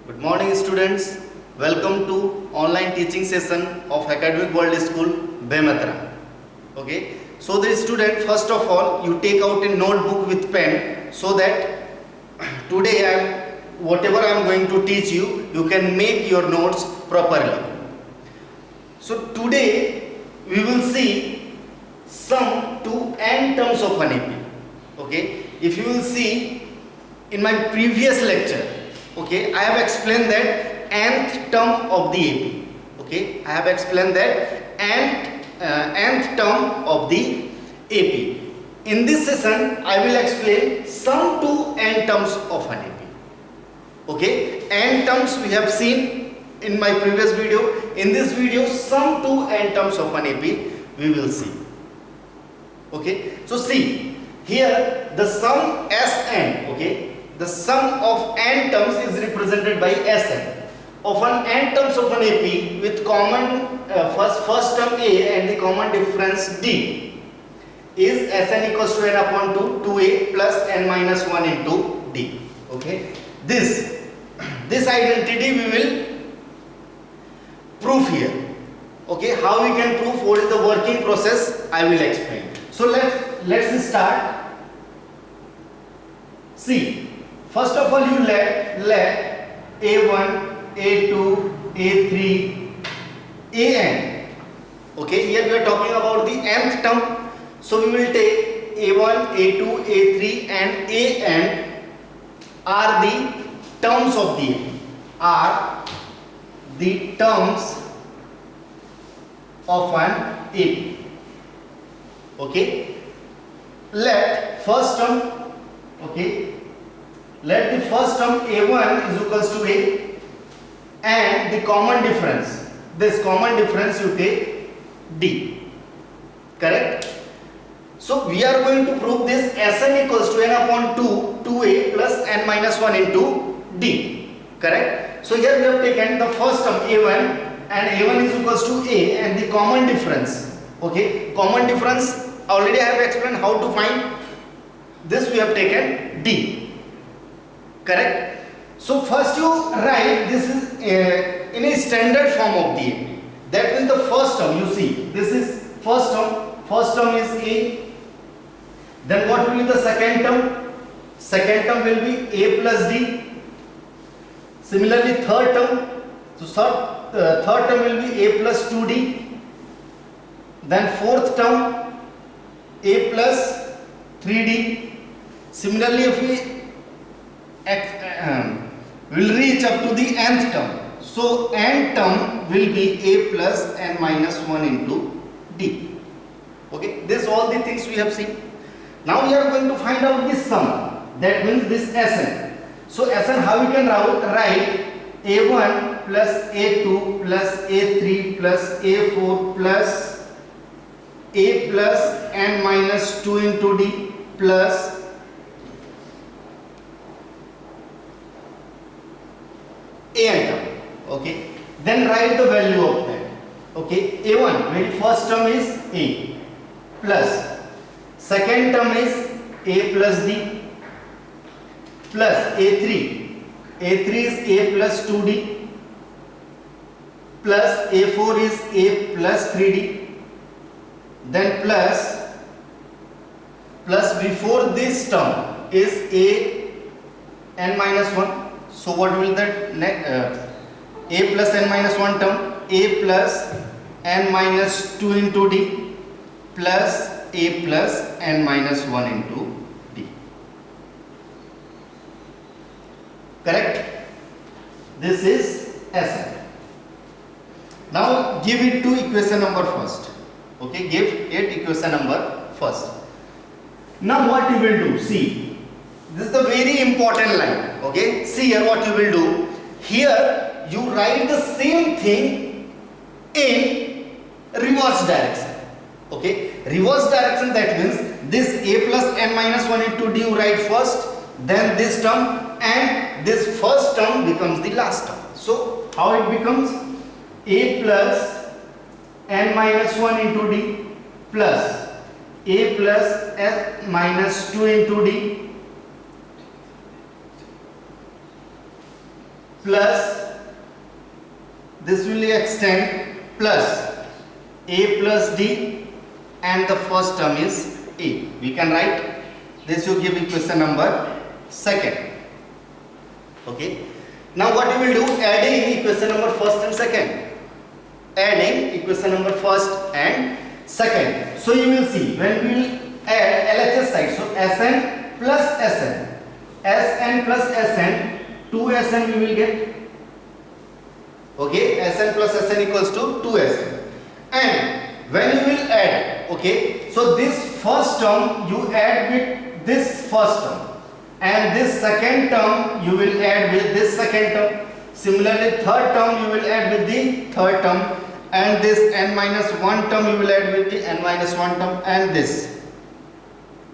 Good morning students. Welcome to online teaching session of Academic World School, Bematra. Okay. So the student, first of all, you take out a notebook with pen so that today whatever I am going to teach you, you can make your notes properly. So today we will see sum to n terms of an AP. Okay. If you will see in my previous lecture, okay, I have explained that nth term of the AP. Okay, I have explained that nth term of the AP. In this session, I will explain sum to n terms of an AP. Okay, n terms we have seen in my previous video. In this video, sum to n terms of an AP we will see. Okay, so see here the sum Sn. Okay. The sum of n terms is represented by Sn. Of an n terms of an AP with common first term A and the common difference D is Sn equals to n upon 2, 2a plus n minus 1 into D. Okay. This identity we will prove here. Okay. How we can prove, what is the working process, I will explain. So let's start. See. First of all, you let A1, A2, A3, An. Okay, here we are talking about the nth term. So we will take A1, A2, A3 and An are the terms of the AP. Are the terms of an AP. Okay. Let first term, okay. Let the first term A1 is equals to A and the common difference, this common difference you take D. Correct? So we are going to prove this Sn equals to n upon 2, 2a plus n minus 1 into D. Correct? So here we have taken the first term A1 and A1 is equals to A and the common difference. Okay? Common difference already I have explained how to find. This we have taken D. Correct? So first you write this is in a standard form of the AP. That is the first term. You see, this is first term. First term is A. Then what will be the second term? Second term will be A plus D. Similarly, third term. So third term will be A plus 2D. Then fourth term A plus 3D. Similarly, if we will reach up to the nth term. So n term will be A plus n minus 1 into D. Okay, this all the things we have seen. Now we are going to find out this sum. That means this Sn. So Sn, how we can write A1 plus A2 plus A3 plus A4 plus A plus n minus 2 into D plus An term. Okay. Then write the value of that. Okay. A1, very first term is A plus second term is A plus D plus A3. A3 is A plus 2D plus A4 is A plus 3D. Then plus before this term is A n minus 1. So what will that A plus n minus 1 term? A plus n minus 2 into D plus A plus n minus 1 into D. Correct? This is Sn. Now give it to equation number first. Okay, give it equation number first. Now what you will do? See. This is the very important line. Okay, see here what you will do. Here you write the same thing in reverse direction. Okay, reverse direction, that means this A plus n minus 1 into D you write first, then this term, and this first term becomes the last term. So how it becomes? A plus n minus 1 into D plus A plus n minus 2 into D plus this will extend plus a plus d, and the first term is a. We can write this, you give equation number second. Okay. Now what you will do, adding equation number first and second. Adding equation number first and second. So you will see when we will add LHS side, so Sn plus Sn, Sn plus Sn, 2Sn we will get. Okay, Sn plus Sn equals to 2Sn. And when you will add, okay, so this first term you add with this first term, and this second term you will add with this second term. Similarly, third term you will add with the third term, and this n minus 1 term you will add with the n minus 1 term, and this.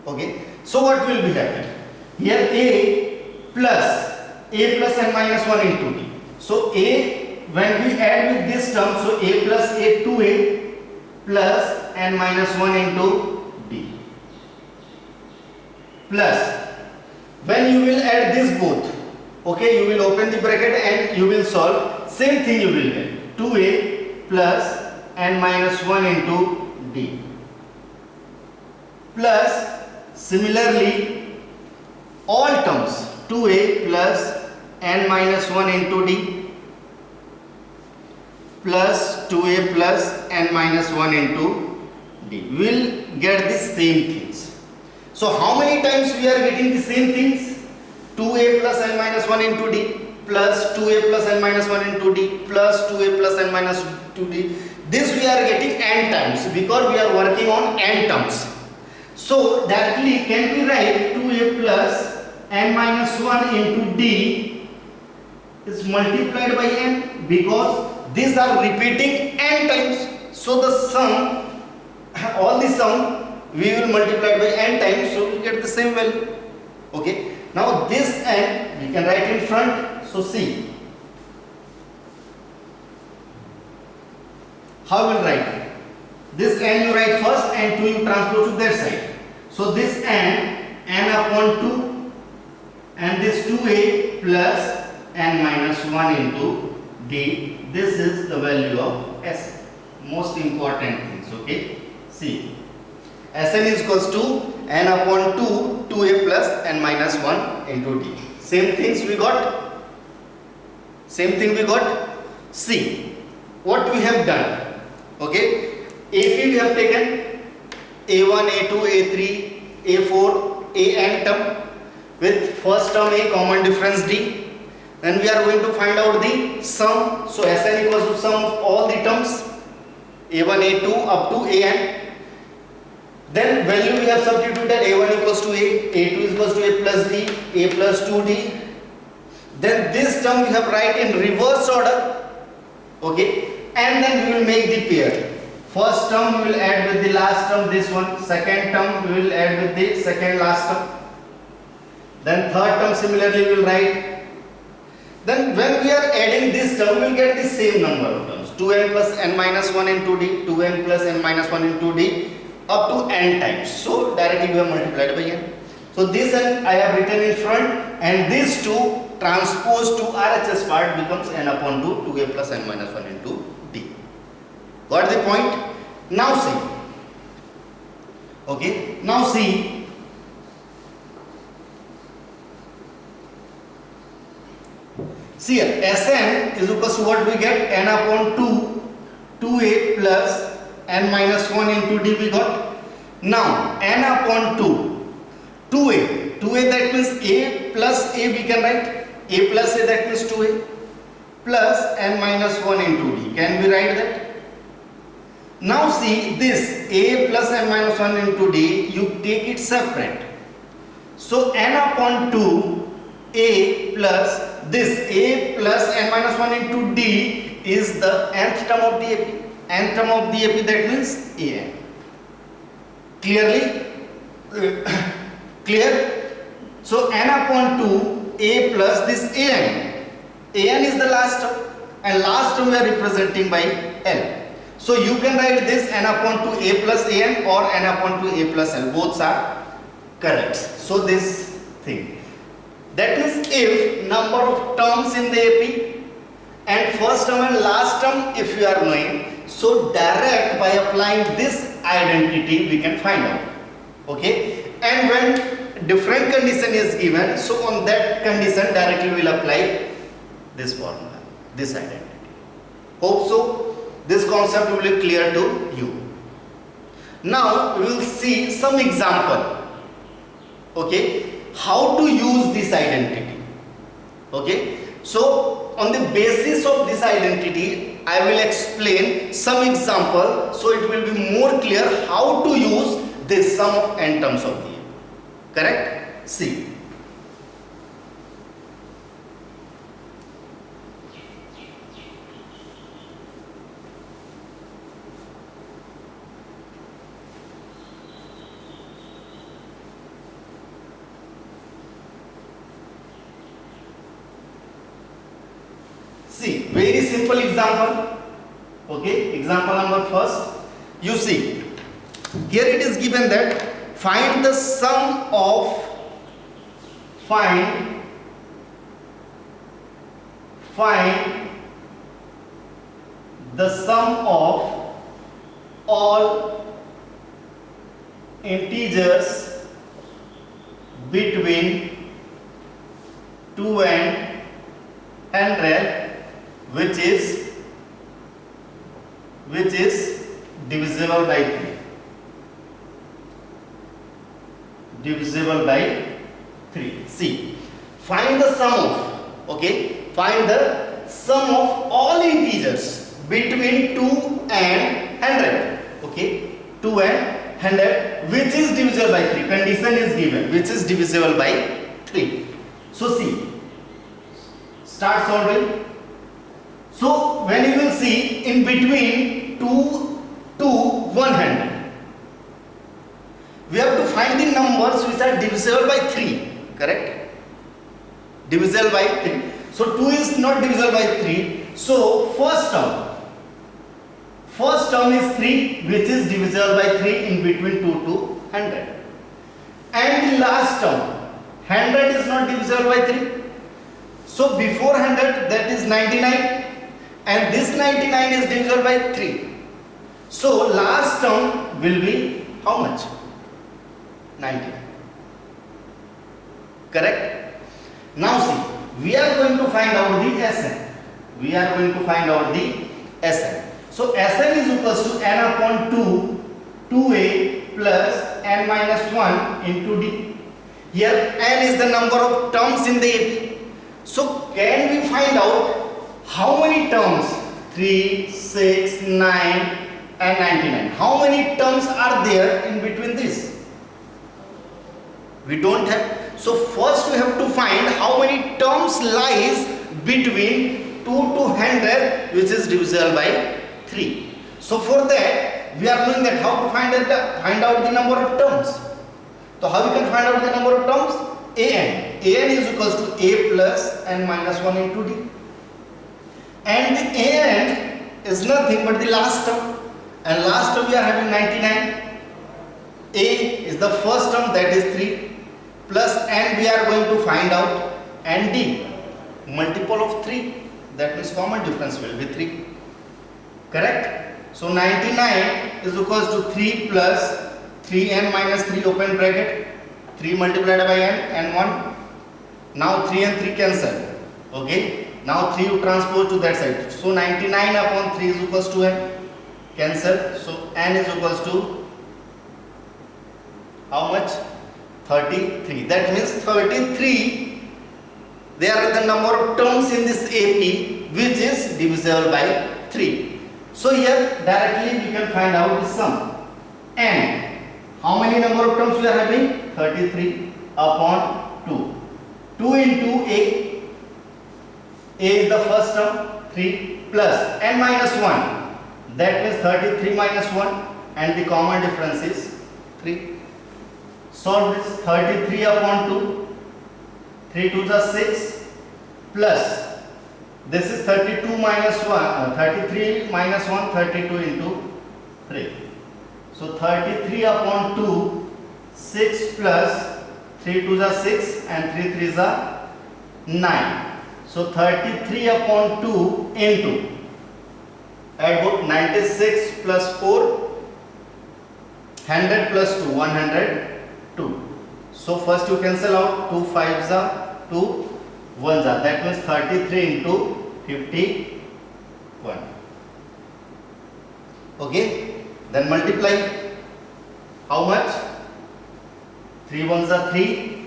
Okay, so what will be happening? Here a plus n minus 1 into d. So a, when we add with this term, so a plus a 2a plus n minus 1 into d, plus when you will add this both, okay, you will open the bracket and you will solve, same thing you will get, 2a plus n minus 1 into d, plus similarly all terms, 2a plus n minus 1 into d plus 2a plus n minus 1 into d. We will get the same things. So how many times we are getting the same things? 2a plus n minus 1 into d plus 2a plus n minus 1 into d plus 2a plus n minus 2d. This we are getting n times because we are working on n terms. So directly can we write 2a plus n minus 1 into d is multiplied by n, because these are repeating n times. So the sum, all the sum we will multiply by n times, so we get the same value. Okay. Now this n we can write in front. So see how we will write. This n you write first and 2 you transpose to that side. So this n upon 2, and this 2a plus n minus 1 into d. This is the value of Sn. Most important things. Okay. See, Sn is equals to n upon 2, 2a plus n minus 1 into d. Same things we got. Same thing we got. See what we have done. Okay. AP we have taken a1, a2, a3, a4, an term with first term a, common difference d. Then we are going to find out the sum. So Sn equals to sum of all the terms a1, a2 up to an. Then value we have substituted, a1 equals to a, a2 equals to a plus d, a plus 2d. Then this term we have write in reverse order. Okay, and then we will make the pair. First term we will add with the last term, this one. Second term we will add with the second last term. Then third term similarly we will write. Then when we are adding this term, we will get the same number of terms. 2n plus n minus 1 into d, 2n plus n minus 1 into d, up to n times. So directly we have multiplied by n. So this n I have written in front, and these two transposed to RHS part becomes n upon 2, 2a plus n minus 1 into d. Got the point? Now see. Okay. Now see. See here, Sn is equals to what we get, n upon 2, 2a plus n minus 1 into d we got. Now n upon 2, 2a that means a plus a we can write, a plus a that means 2a plus n minus 1 into d. Can we write that? Now see this a plus n minus 1 into d, you take it separate. So n upon 2 a plus this a plus n minus 1 into d is the nth term of the AP. Nth term of the AP, that means an. Clearly? Clear? So n upon 2 a plus this an. An is the last term, and last term we are representing by L. So you can write this n upon 2 a plus an or n upon 2 a plus L. Both are correct. So this thing. That means if number of terms in the AP and first term and last term if you are knowing, so direct by applying this identity we can find out. Okay, and when different condition is given, so on that condition directly we will apply this formula, this identity. Hope so this concept will be clear to you. Now we will see some example, okay, how to use this identity. Okay, so on the basis of this identity I will explain some example, so it will be more clear how to use this sum of n terms of the AP. Correct? See, very simple example. Okay, example number first. You see, here it is given that find the sum of the sum of all integers between 2 and 100 which is divisible by 3. Divisible by 3. See, find the sum of, okay, find the sum of all integers between 2 and 100. Okay, 2 and 100 which is divisible by 3. Condition is given, which is divisible by 3. So see, start solving. So when you will see in between 2 to 100, we have to find the numbers which are divisible by 3. Correct? Divisible by 3. So 2 is not divisible by 3. So first term is 3, which is divisible by 3 in between 2 to 100. And the last term, 100 is not divisible by 3. So before 100, that is 99. And this 99 is divisible by 3. So last term will be how much? 99. Correct? Now see, we are going to find out the Sn. We are going to find out the Sn. So Sn is equals to n upon 2, 2a plus n minus 1 into d. Here n is the number of terms in the AP. So can we find out how many terms? 3, 6, 9 and 99. How many terms are there in between this? We don't have. So first we have to find how many terms lies between 2 to 100 which is divisible by 3. So for that we are knowing that how to find out the number of terms. So how we can find out the number of terms? An is equals to a plus n minus 1 into d. And the an is nothing but the last term, and last term we are having 99. A is the first term, that is 3, plus n we are going to find out, and d multiple of 3, that means common difference will be 3. Correct? So 99 is equals to 3 plus 3n minus 3 open bracket, 3 multiplied by n and 1. Now 3 and 3 cancel. Okay. Now 3 you transpose to that side. So 99 upon 3 is equals to n. Cancel. So n is equals to how much? 33. That means 33. They are the number of terms in this AP which is divisible by 3. So here directly we can find out the sum. N. How many number of terms we are having? 33 upon 2. 2 into A. A is the first term, 3 plus n minus 1, that means 33 minus 1, and the common difference is 3. Solve this. 33 upon 2, 3 2 is 6, plus this is 32 minus 1, 33 minus 1, 32 into 3. So 33 upon 2, 6 plus 3 2 is 6 and 3 3 is 9. So 33 upon 2 into, add both, 96 plus 4, 100 plus 2, 102. So first you cancel out, 2 5s are 2 1s are, that means 33 into 51. Okay, then multiply. How much? 3 1s are 3,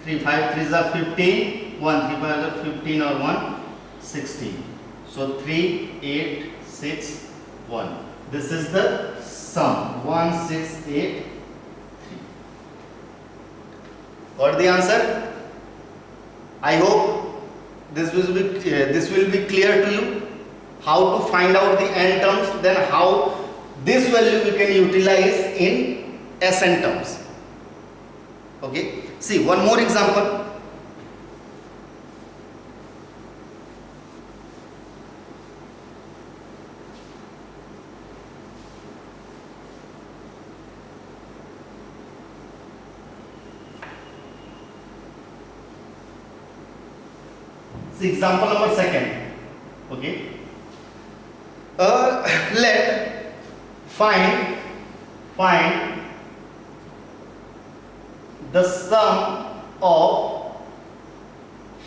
3 5 3s are 15, 1 3 5s are 15 or 1 16. So 3 8 6 1. This is the sum, 1 6 8 3. Got the answer? I hope this will be clear to you. How to find out the n terms, then how this value we can utilize in Sn terms. Okay, see one more example. See example number 2. Okay, let find the sum of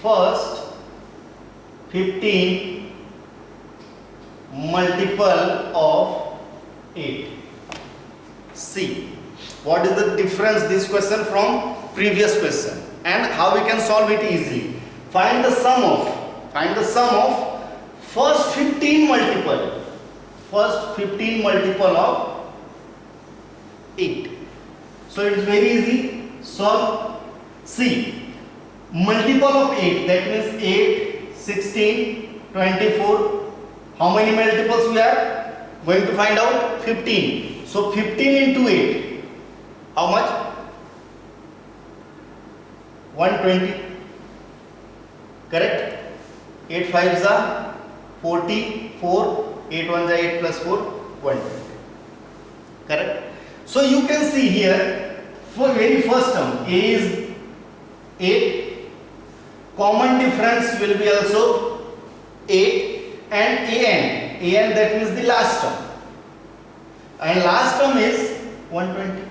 first 15 multiple of 8. See what is the difference this question from previous question and how we can solve it easily. Find the sum of first 15 multiple of 8. So it is very easy. Solve. See, multiple of 8, that means 8, 16, 24. How many multiples we are going to find out? 15. So 15 into 8. How much? 120. Correct? 8 5s are 44. 8 1s are 8 plus 4, 120. Correct? So you can see here, for very first term, A is 8. Common difference will be also 8 and an, that means the last term. And last term is 120.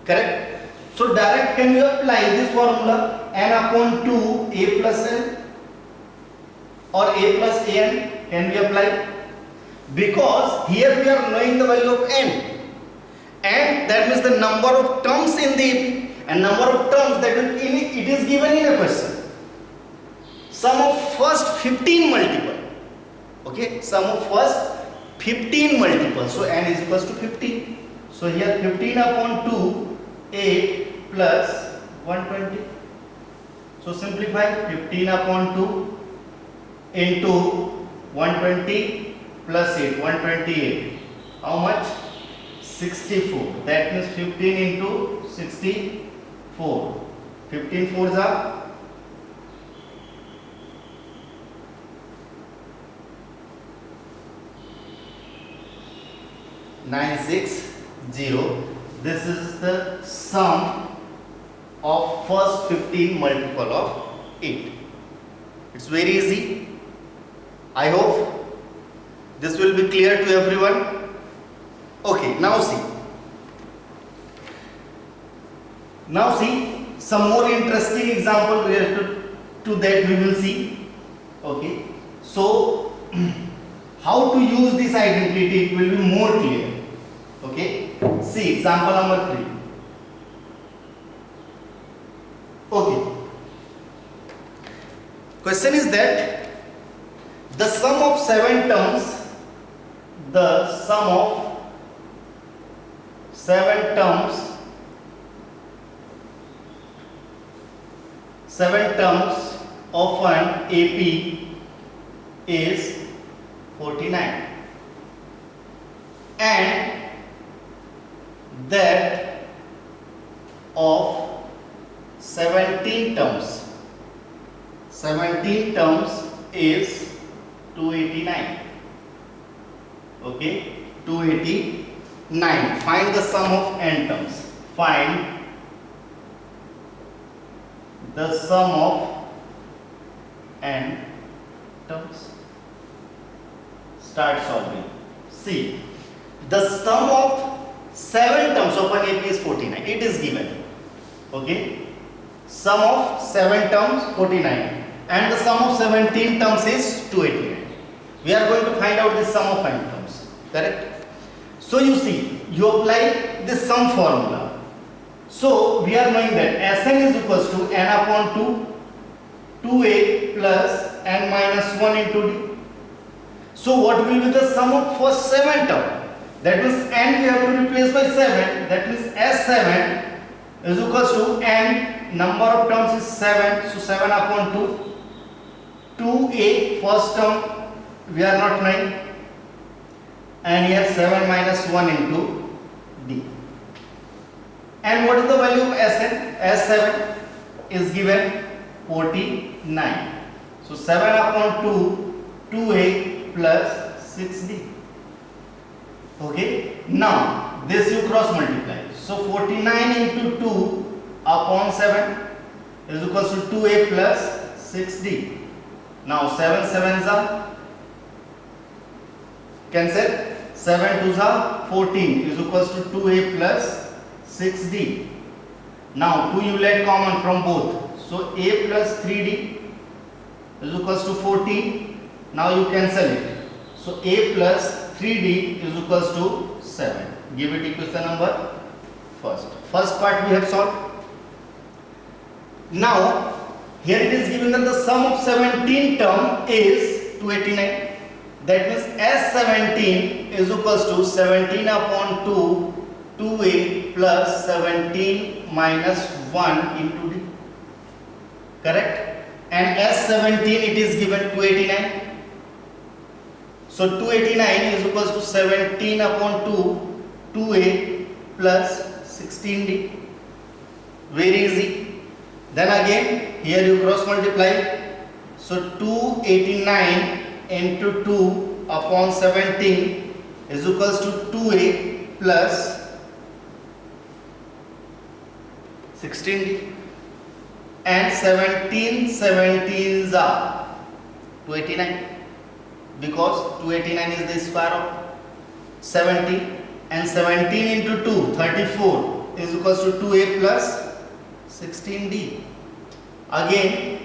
Correct? So direct can you apply this formula, n upon 2 a plus n or a plus an, can we apply? Because here we are knowing the value of n, and that means the number of terms in the and number of terms that it is given in a question. Sum of first 15 multiple. Okay, sum of first 15 multiple. So n is equals to 15. So here 15 upon 2 8 plus 120. So simplify, 15 upon 2 into 120 plus 8, 128. How much? 64. That means 15 into 64. 15 fours are 960. This is the sum of first 15 multiple of 8. It's very easy. I hope this will be clear to everyone. Okay, now see some more interesting example related to that we will see. Okay, so how to use this identity, it will be more clear. Okay, see example number 3. Okay, question is that the sum of 7 terms, of an AP is 49, and that of 17 terms is 289. Okay, 289. Find the sum of n terms. Find the sum of n terms. Start solving. See, the sum of 7 terms of an AP is 49. It is given. Okay. Sum of 7 terms 49 and the sum of 17 terms is 289. We are going to find out the sum of n terms. Correct? So you see, you apply the sum formula. So we are knowing that Sn is equals to n upon 2, 2a plus n minus 1 into d. So what will be the sum of first 7 term? That means n we have to replace by 7. That means S7 is equals to n, number of terms is 7. So 7 upon 2. 2a first term we are not knowing. And here 7 minus 1 into d. And what is the value of Sn? S7 is given 49. So 7 upon 2, 2a plus 6d. Okay. Now this you cross multiply. So 49 into 2 upon 7 is equals to 2a plus 6d. Now 7 sevens are cancel. 7 twos are 14 is equals to 2a plus 6d. Now 2 you let common from both. So a plus 3d is equals to 14. Now you cancel it. So a plus 3d is equals to 7. Give it equation number first. First part we have solved. Now here it is given that the sum of 17 term is 289. That means S17 is equals to 17 upon 2, 2a plus 17 minus 1 into d. Correct? And S17 it is given 289. So 289 is equals to 17 upon 2, 2a plus 16d. Very easy. Then again here you cross multiply. So 289 into 2 upon 17 is equals to 2a plus 16d. And 17 17s are 289 because 289 is the square of 70 and 17 into 2 34 is equals to 2a plus 16d. Again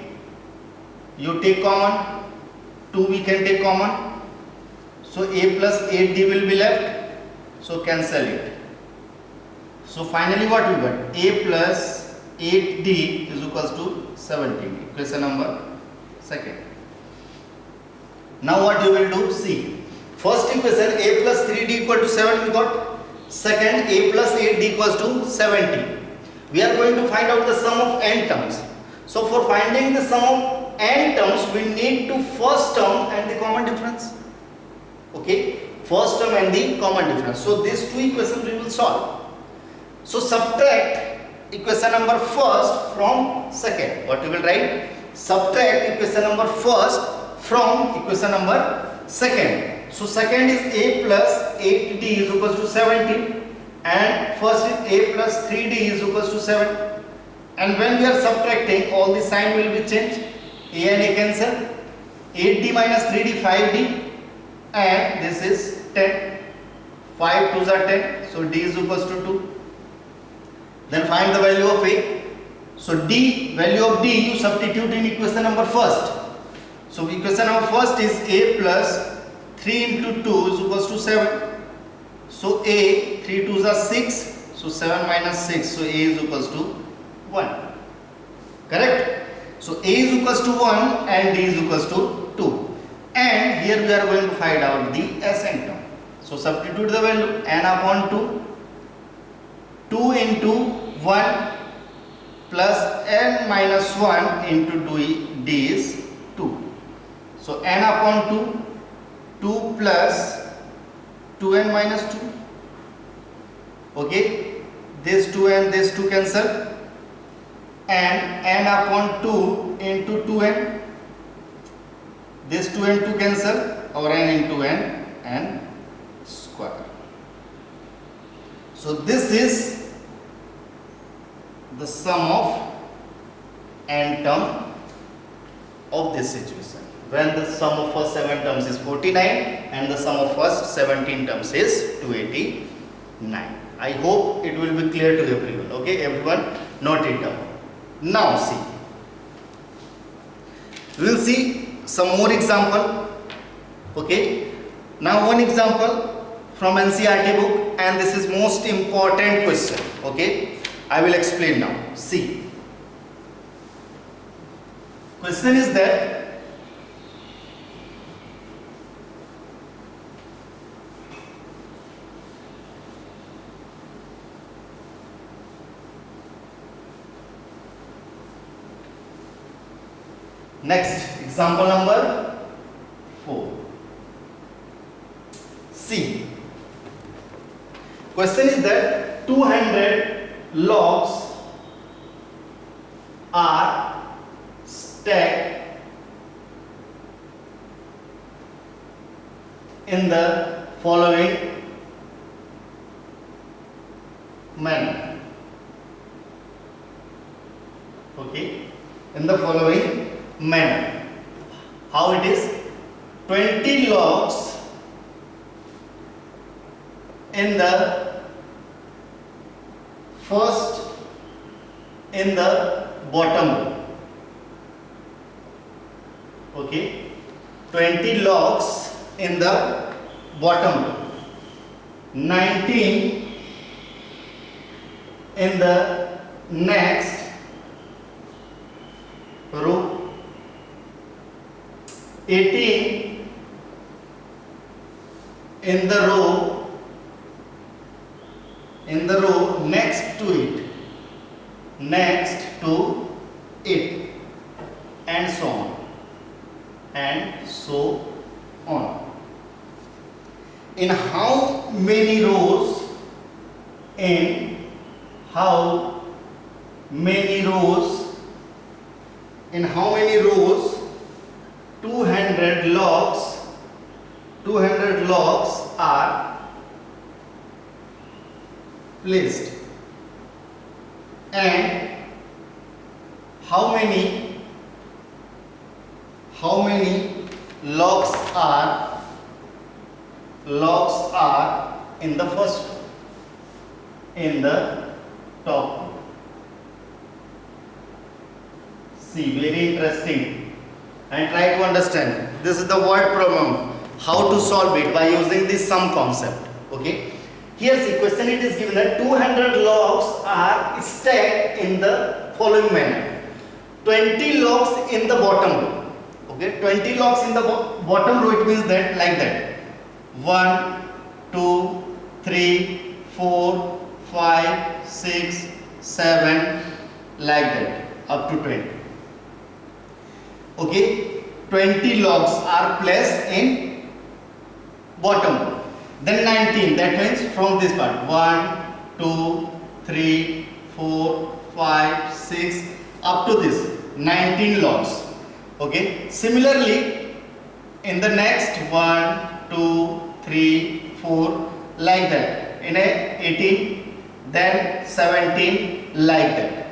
you take common, 2 we can take common, so a plus 8d will be left, so cancel it. So finally what we got? A plus 8d is equals to 17. Equation number second. Now what you will do? See, first equation a plus 3d equal to 7 we got. Second a plus 8d equals to 70. We are going to find out the sum of n terms. So for finding the sum of n terms we need to first term and the common difference. Okay, first term and the common difference. So these two equations we will solve. So subtract equation number first from second. What you will write? Subtract equation number first from equation number second. So second is a plus 8d is equals to 17 and first is a plus 3d is equals to 7. And when we are subtracting, all the sign will be changed. A and a cancel. 8d minus 3d 5d and this is 10. 5 2s are 10. So d is equals to 2. Then find the value of a. So d, value of d you substitute in equation number first. So equation number first is a plus 3 into 2 is equals to 7. So a, 3 2s are 6. So 7 minus 6. So a is equals to 1. Correct? So a is equals to 1 and d is equals to 2. And here we are going to find out the Sn term. So substitute the value n upon 2. 2 into 1 plus n minus 1 into d is 2. So n upon 2, 2 plus 2n minus 2. Okay, this 2 and this 2 cancel. And n upon 2 into 2n. This 2 and 2 cancel, or n into n square. So this is the sum of n term of this situation, when the sum of first 7 terms is 49 and the sum of first 17 terms is 289. I hope it will be clear to everyone. Okay, everyone note it down. Now see, we will see some more example. Okay, now one example from NCERT book, and this is most important question. Okay, I will explain now. See, question is that next example number 4. See, question is that 200 logs are stacked in the following manner. Okay, in the following manner. How it is? 20 logs in the first, in the bottom row. Okay, 20 logs in the bottom row, 19 in the next row, 18 in the row next to it, and so on. In how many rows? In how many rows? 200 logs are placed, and how many logs are in the first row, in the top row. See, very interesting, and try to understand. This is the word problem, how to solve it by using this sum concept. Okay, here the question, it is given that 200 logs are stacked in the following manner. 20 logs in the bottom row. Okay, 20 logs in the bottom row, it means that like that, 1 2 3 4 5 6 7, like that, up to 20. Okay, 20 logs are placed in bottom row. Then 19, that means from this part, 1 2 3 4 5 6, up to this 19 logs. Okay, similarly in the next 1 2 3 4, like that, in a 18, then 17, like that.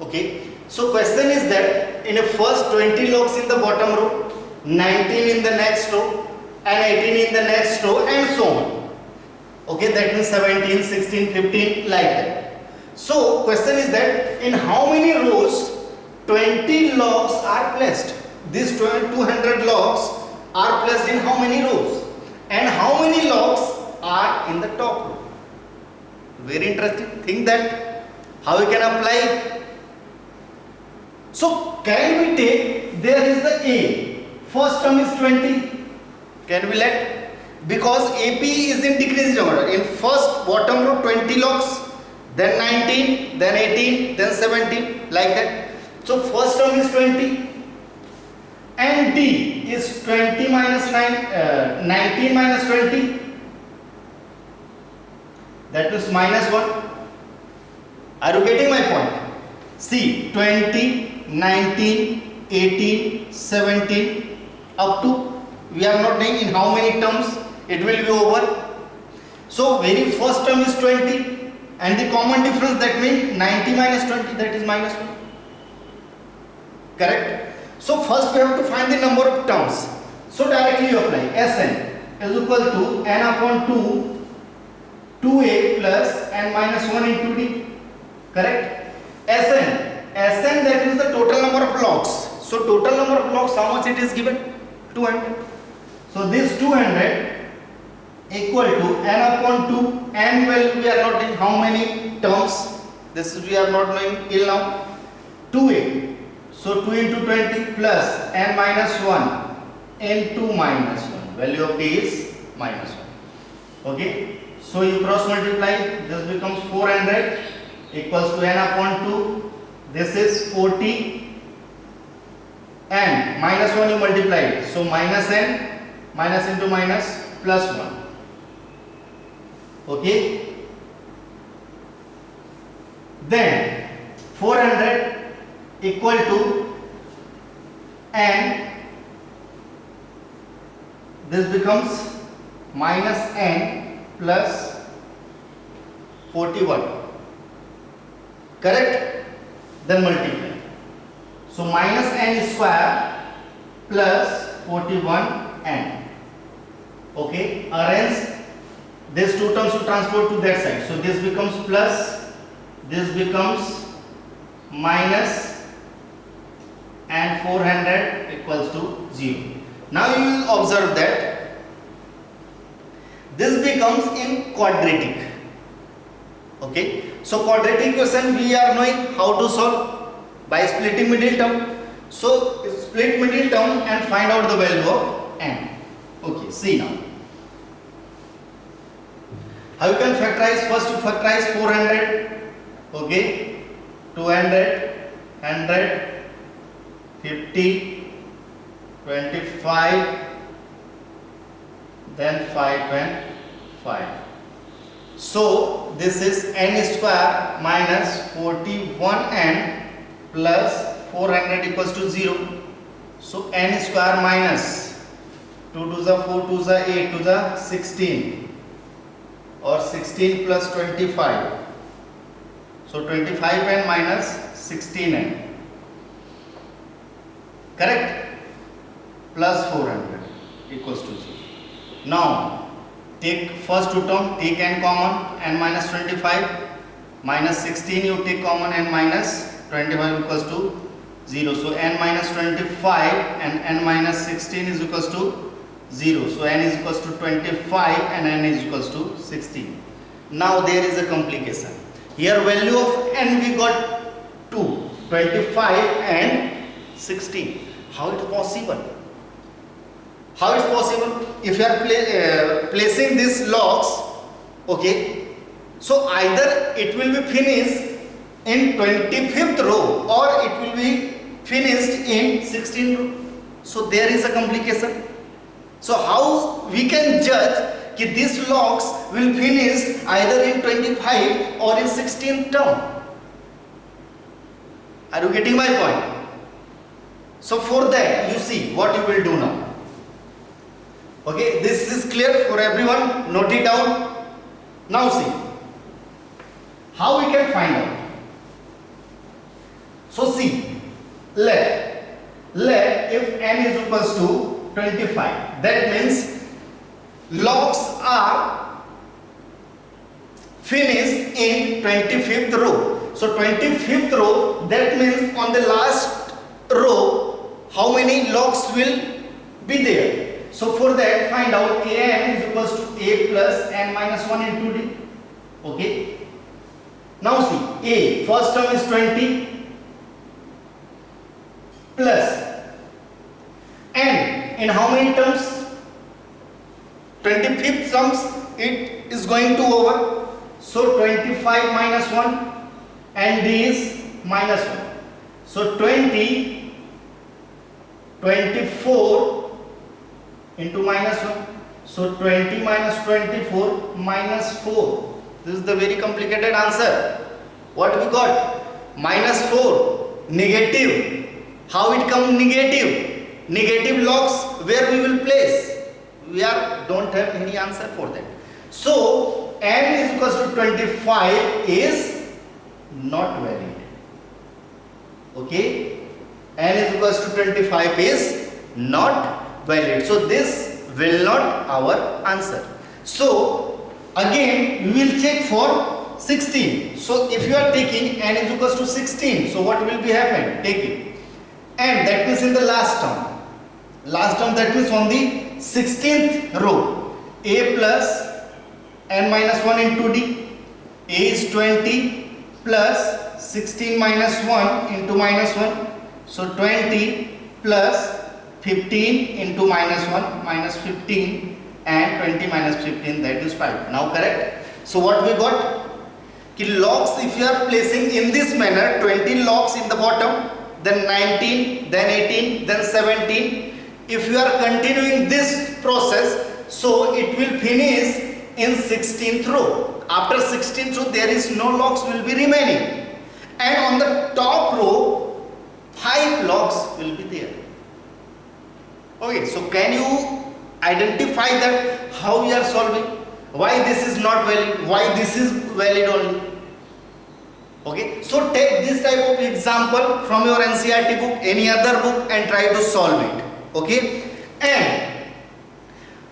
Okay, so question is that in a first 20 logs in the bottom row, 19 in the next row, and 18 in the next row, and so on. Okay, that means 17, 16, 15, like that. So question is that in how many rows 20 logs are placed? These 200 logs are placed in how many rows, and how many logs are in the top row? Very interesting. Think that how we can apply. So can we take, there is the A, first term is 20. Can we let, because AP is in decreasing order, in first bottom row 20 logs, then 19, then 18, then 17, like that. So first term is 20, and D is 20 minus 19 minus 20, that is minus 1. Are you getting my point? See, 20, 19, 18, 17, up to, we are not knowing in how many terms it will be over. So very first term is 20, and the common difference, that means 90 minus 20, that is minus 1. correct? So first we have to find the number of terms. So directly you apply Sn is equal to n upon 2 2a plus n minus 1 into d, correct? Sn that is the total number of logs. So total number of logs, how much it is given? 200. So this 200 equal to n upon 2, n value we are not knowing how many terms, this is we are not knowing till now, 2a, so 2 into 20 plus n minus 1 into minus 1, value of d is minus 1, okay. So you cross multiply, this becomes 400 equals to n upon 2, this is 40, and minus 1 you multiply, so minus n, minus into minus, plus 1. Okay, then 400 equal to n, this becomes minus n plus 41, correct? Then multiply, so minus n square plus 41n, okay. Arrange these two terms to transport to that side, so this becomes plus, this becomes minus, and 400 equals to 0. Now you will observe that this becomes in quadratic, okay. So quadratic equation we are knowing how to solve by splitting middle term. So split middle term and find out the value of n, okay. See now how you can factorize. First you factorize 400, okay, 200, 100, 50, 25, then 5 and 5. So this is n square minus 41n plus 400 equals to 0. So n square minus 2 to the 4 to the 8 to the 16, or 16 plus 25, so 25n minus 16n, correct, plus 400 equals to 0. Now take first two term, take n common, n minus 25 minus 16 you take common, n minus 25 equals to 0. So n minus 25 and n minus 16 is equals to 0. So n is equals to 25 and n is equals to 16. Now there is a complication. Here value of n we got 2, 25 and 16. How it is possible? How it is possible? If you are placing these logs, okay, so either it will be finished in 25th row or it will be finished in 16th row. So there is a complication. So how we can judge that these logs will finish either in 25 or in 16th term? Are you getting my point? So for that, you see what you will do now. Okay, this is clear for everyone. Note it down. Now see how we can find out. So see, let if n is equals to 25, that means logs are finished in 25th row. So 25th row, that means on the last row how many logs will be there. So for that, find out an is equals to a plus n minus 1 into d. Okay. Now see, a first term is 20 plus n in how many terms? 25th terms it is going to over. So 25 minus 1 and d is minus 1. So 20, 24 into minus 1. So 20 minus 24 minus 4. This is the very complicated answer. What we got? Minus 4, negative. How it come negative? Negative logs where we will place? We don't have any answer for that. So n is equals to 25 is not valid. Okay. n is equals to 25 is not valid. So this will not our answer. So again we will check for 16. So if you are taking n is equals to 16, so what will be happen? Take it, and that means in the last term. Last term, that means on the 16th row, a plus n minus 1 into d. A is 20 plus 16 minus 1 into minus 1. So 20 plus 15 into minus 1 minus 15, and 20 minus 15, that is 5. Now correct? So what we got? Logs, if you are placing in this manner, 20 logs in the bottom, then 19, then 18, then 17. If you are continuing this process, so it will finish in 16th row. After 16th row, there is no logs will be remaining, and on the top row 5 logs will be there. Okay, so can you identify that how you are solving? Why this is not valid? Why this is valid only? Okay, so take this type of example from your NCERT book, any other book, and try to solve it. Okay, and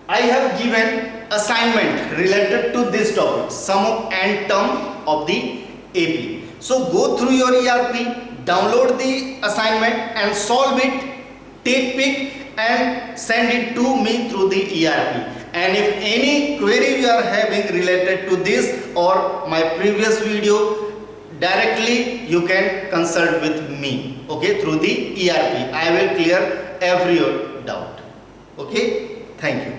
I have given assignment related to this topic, sum of n term of the AP. So go through your ERP, download the assignment and solve it, take pic and send it to me through the ERP. And if any query you are having related to this or my previous video, directly you can consult with me, okay, through the ERP. I will clear every doubt. Okay, thank you.